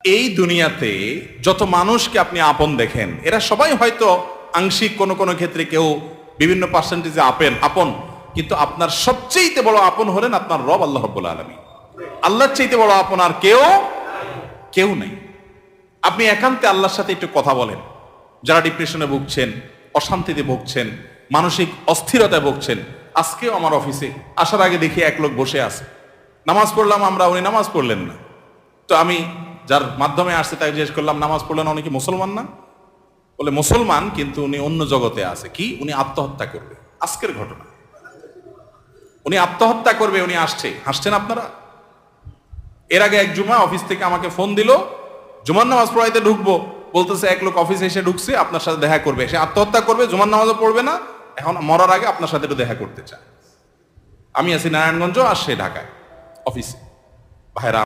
এই দুনিয়াতে যত মানুষকে আপনি আপন দেখেন, এরা সবাই হয়তো আংশিক কোনো কোনো ক্ষেত্রে কেউ বিভিন্ন পার্সেন্টেজে আপন, কিন্তু আপনার সবচেয়ে বড় আপন হলেন আপনার রব আল্লাহ রাব্বুল আলামিন। আল্লাহর চাইতে বড় আপন আর কেউ নাই। আপনি একান্তে আল্লাহর সাথে একটু কথা বলেন। যারা ডিপ্রেশনে ভুগছেন, অশান্তিতে ভুগছেন, মানসিক অস্থিরতায় ভুগছেন, আজকেও আমার অফিসে আসার আগে দেখি এক লোক বসে আছে, নামাজ পড়লাম আমরা, উনি নামাজ পড়লেন না। তো আমি যার মাধ্যমে আসছে তাকে জিজ্ঞেস করলাম, নামাজ পড়লেন, উনি কি মুসলমান না? বলে মুসলমান, কিন্তু উনি অন্য জগতে আছে। কি? উনি আত্মহত্যা করবে। আজকের ঘটনা, উনি আত্মহত্যা করবে, উনি আসছে। হাসছেন আপনারা? এর আগে এক জুমা অফিস থেকে আমাকে ফোন দিল, জুমার নামাজ পড়াইতে ঢুকবো, বলতেছে এক লোক অফিসে এসে ঢুকছে, আপনার সাথে দেখা করবে, সে আত্মহত্যা করবে, জুমার নামাজও পড়বে না, এখন মরার আগে আপনার সাথে একটু দেখা করতে চায়। আমি আছি নারায়ণগঞ্জ, আর সে ঢাকায় অফিসে। ভাইরা